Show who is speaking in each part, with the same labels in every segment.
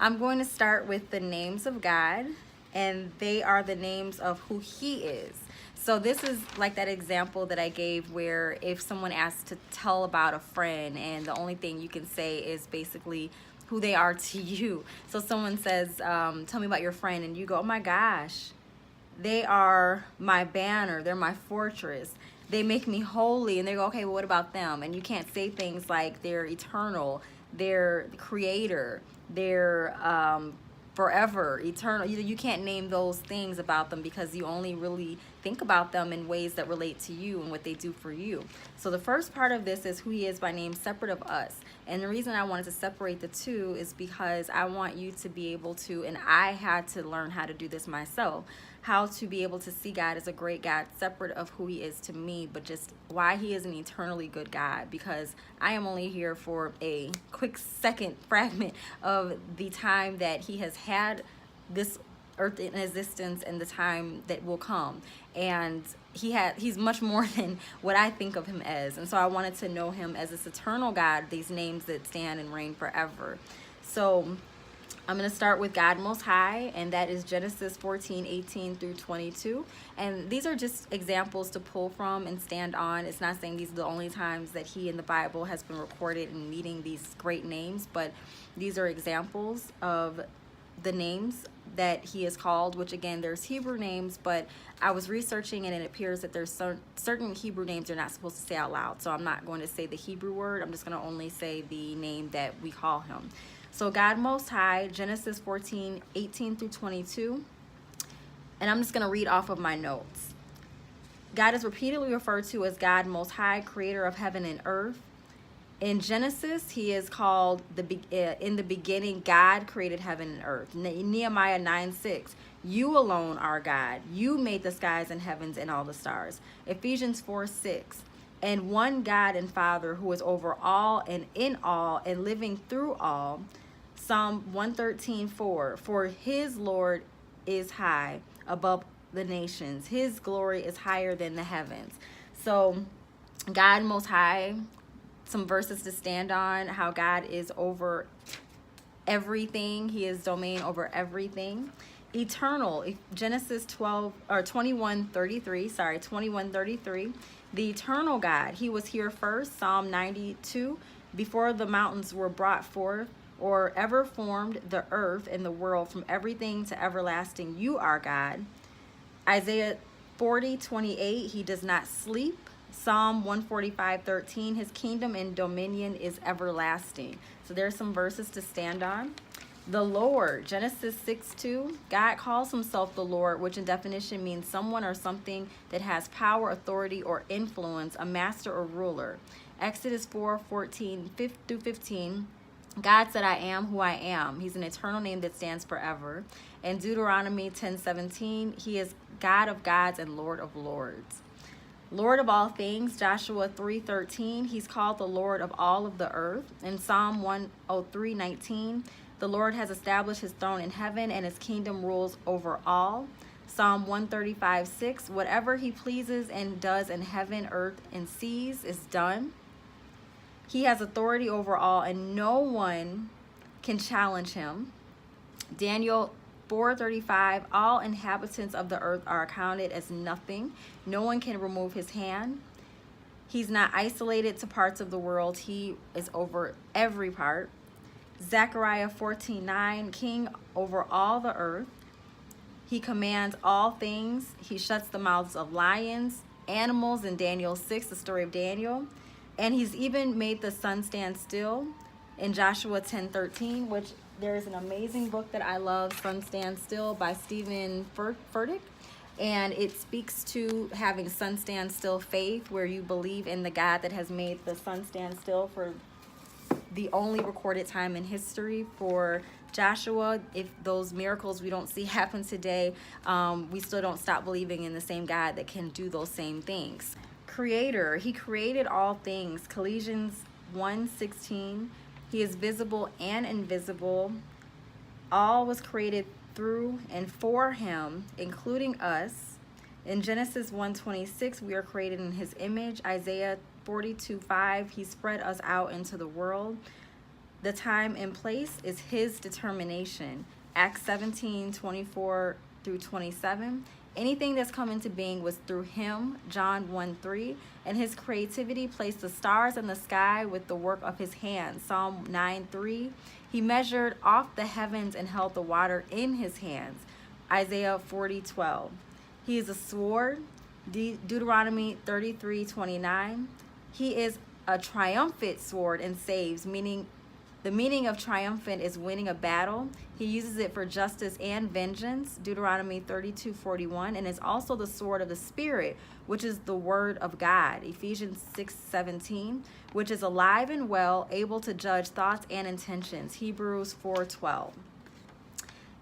Speaker 1: I'm going to start with the names of God, and they are the names of who He is. So this is like that example that I gave where if someone asks to tell about a friend and the only thing you can say is basically who they are to you. So someone says, tell me about your friend, and you go, oh my gosh, they are my banner, they're my fortress, they make me holy. And they go, okay, well, what about them? And you can't say things like they're eternal, they're the creator, they're forever, eternal. You can't name those things about them because you only really think about them in ways that relate to you and what they do for you. So the first part of this is who He is by name, separate of us. And the reason I wanted to separate the two is because I want you to be able to, and I had to learn how to do this myself, how to be able to see God as a great God, separate of who He is to me, but just why He is an eternally good God, because I am only here for a quick second fragment of the time that He has had this earth in existence and the time that will come. And he's much more than what I think of Him as. And so I wanted to know Him as this eternal God, these names that stand and reign forever. So I'm going to start with God Most High, and that is Genesis 14:18 through 22. And these are just examples to pull from and stand on. It's not saying these are the only times that He in the Bible has been recorded in meeting these great names, but these are examples of the names that He is called, which again, there's Hebrew names, but I was researching and it appears that there's certain Hebrew names you're not supposed to say out loud. So I'm not going to say the Hebrew word. I'm just going to only say the name that we call Him. So God Most High, Genesis 14:18 through 22. And I'm just going to read off of my notes. God is repeatedly referred to as God Most High, creator of heaven and earth. In Genesis, He is called, in the beginning, God created heaven and earth. Nehemiah 9:6, you alone are God. You made the skies and heavens and all the stars. Ephesians 4:6, and one God and Father who is over all and in all and living through all. Psalm 113:4, for His Lord is high above the nations. His glory is higher than the heavens. So God Most High, some verses to stand on, how God is over everything. He is domain over everything. Eternal, Genesis 21:33, the eternal God, He was here first. Psalm 92, before the mountains were brought forth, or ever formed the earth and the world, from everything to everlasting, you are God. Isaiah 40:28, He does not sleep. Psalm 145:13, His kingdom and dominion is everlasting. So there's some verses to stand on. The Lord, Genesis 6:2, God calls Himself the Lord, which in definition means someone or something that has power, authority, or influence, a master or ruler. Exodus 4:14 through 15, God said, I am who I am. He's an eternal name that stands forever. And Deuteronomy 10:17, He is God of gods and Lord of lords. Lord of all things, Joshua 3:13, He's called the Lord of all of the earth. In Psalm 103:19, the Lord has established His throne in heaven and His kingdom rules over all. Psalm 135:6, whatever He pleases and does in heaven, earth, and seas is done. He has authority over all, and no one can challenge Him. Daniel 4:35, all inhabitants of the earth are accounted as nothing. No one can remove His hand. He's not isolated to parts of the world. He is over every part. Zechariah 14:9, king over all the earth. He commands all things. He shuts the mouths of lions, animals in Daniel 6, the story of Daniel. And He's even made the sun stand still in Joshua 10:13, which there is an amazing book that I love, Sun Stand Still by Stephen Furtick. And it speaks to having sun stand still faith, where you believe in the God that has made the sun stand still for the only recorded time in history. For Joshua, if those miracles we don't see happen today, we still don't stop believing in the same God that can do those same things. Creator, He created all things. Colossians 1:16, He is visible and invisible. All was created through and for Him, including us. In Genesis 1:26, we are created in His image. Isaiah 42:5, He spread us out into the world. The time and place is his determination. Acts 17:24 through 27. Anything that's come into being was through him, John 1:3, and his creativity placed the stars in the sky with the work of his hands, Psalm 9:3. He measured off the heavens and held the water in his hands, Isaiah 40:12. He is a sword, Deuteronomy 33:29. He is a triumphant sword and saves, meaning the meaning of triumphant is winning a battle. He uses it for justice and vengeance, Deuteronomy 32:41, and is also the sword of the Spirit, which is the word of God, Ephesians 6:17, which is alive and well, able to judge thoughts and intentions, Hebrews 4:12.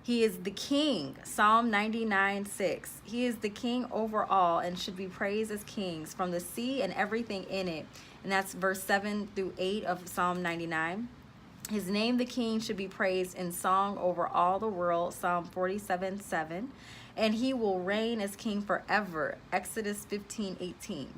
Speaker 1: He is the king, Psalm 99:6. He is the king over all and should be praised as kings from the sea and everything in it. And that's verse 7 through 8 of Psalm 99. His name, the king, should be praised in song over all the world, Psalm 47:7. And he will reign as king forever, Exodus 15:18.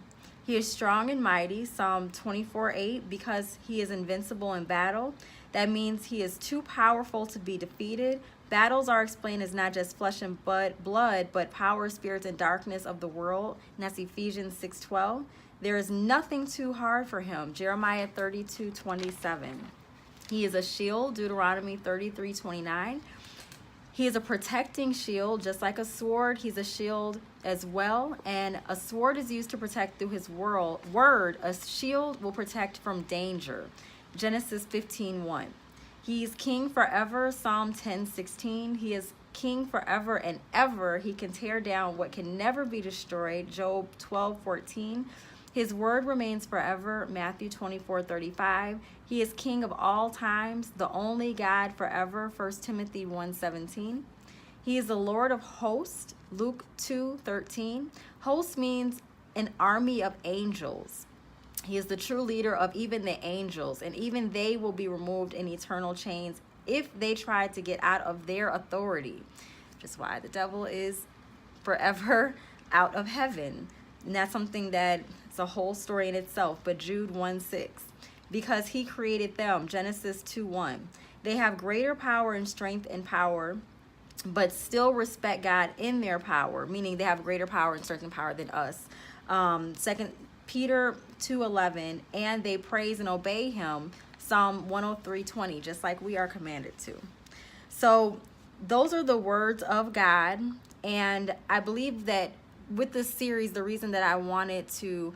Speaker 1: He is strong and mighty, Psalm 24:8, because he is invincible in battle. That means he is too powerful to be defeated. Battles are explained as not just flesh and blood, but power, spirits, and darkness of the world. And that's Ephesians 6:12. There is nothing too hard for him, Jeremiah 32:27. He is a shield, Deuteronomy 33:29. He is a protecting shield, just like a sword. He's a shield as well. And a sword is used to protect through his word. A shield will protect from danger, Genesis 15:1. He is king forever, Psalm 10:16. He is king forever and ever. He can tear down what can never be destroyed, Job 12:14. His word remains forever, Matthew 24:35. He is king of all times, the only God forever, 1 Timothy 1:17. He is the Lord of hosts, Luke 2:13. Host means an army of angels. He is the true leader of even the angels, and even they will be removed in eternal chains if they try to get out of their authority, which is why the devil is forever out of heaven. And that's something that it's a whole story in itself, but Jude 1:6, because he created them, Genesis 2:1. They have greater power and strength and power, but still respect God in their power, meaning they have greater power and strength and power than us. 2 Peter 2:11, and they praise and obey him, Psalm 103:20, just like we are commanded to. So those are the words of God, and I believe that with this series, the reason that I wanted to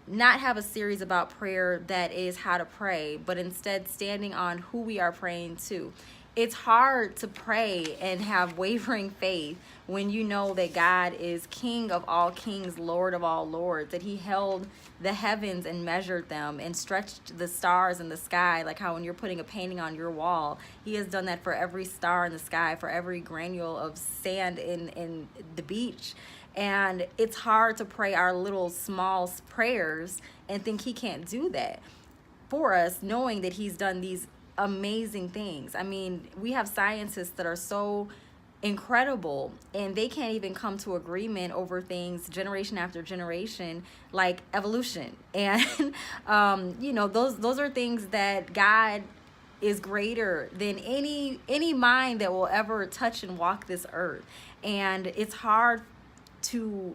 Speaker 1: not have a series about prayer that is how to pray, but instead standing on who we are praying to. It's hard to pray and have wavering faith when you know that God is King of all kings, Lord of all lords, that he held the heavens and measured them and stretched the stars in the sky, like how when you're putting a painting on your wall, he has done that for every star in the sky, for every granule of sand in the beach. And it's hard to pray our little small prayers and think he can't do that for us, knowing that he's done these amazing things. I mean, we have scientists that are so incredible and they can't even come to agreement over things generation after generation, like evolution. And those are things that God is greater than any mind that will ever touch and walk this earth. And it's hard to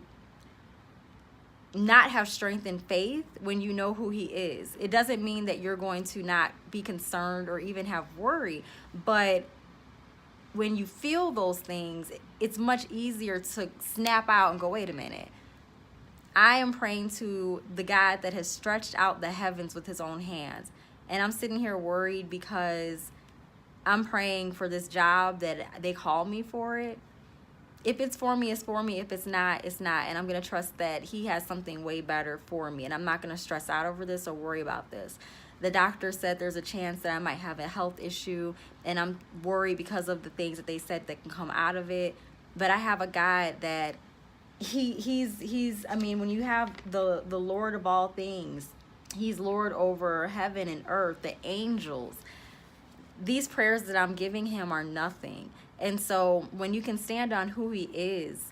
Speaker 1: not have strength and faith when you know who he is. It doesn't mean that you're going to not be concerned or even have worry, but when you feel those things, it's much easier to snap out and go, wait a minute. I am praying to the God that has stretched out the heavens with his own hands. And I'm sitting here worried because I'm praying for this job that they call me for it. If it's for me, it's for me. If it's not, it's not. And I'm going to trust that he has something way better for me. And I'm not going to stress out over this or worry about this. The doctor said there's a chance that I might have a health issue. And I'm worried because of the things that they said that can come out of it. But I have a God that he's I mean, when you have the Lord of all things, he's Lord over heaven and earth, the angels. These prayers that I'm giving him are nothing. And so when you can stand on who he is,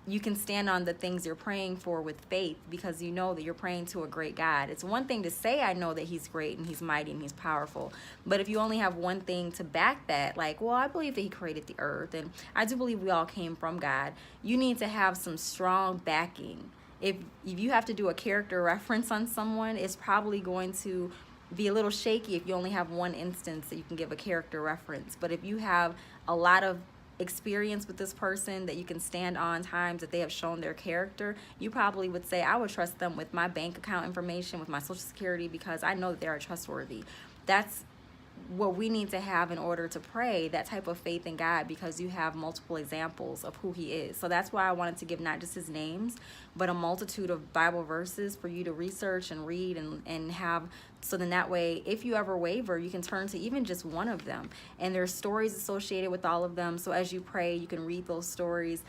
Speaker 1: you can stand on the things you're praying for with faith, because you know that you're praying to a great God. It's one thing to say, I know that he's great and he's mighty and he's powerful. But if you only have one thing to back that, like, well, I believe that he created the earth and I do believe we all came from God, you need to have some strong backing. If you have to do a character reference on someone, it's probably going to be a little shaky if you only have one instance that you can give a character reference. But if you have a lot of experience with this person that you can stand on times that they have shown their character, you probably would say, I would trust them with my bank account information, with my social security, because I know that they are trustworthy. That's what we need to have in order to pray, that type of faith in God, because you have multiple examples of who he is. So that's why I wanted to give not just his names, but a multitude of Bible verses for you to research and read and have, so then that way, if you ever waver, you can turn to even just one of them. And there's stories associated with all of them. So as you pray, you can read those stories.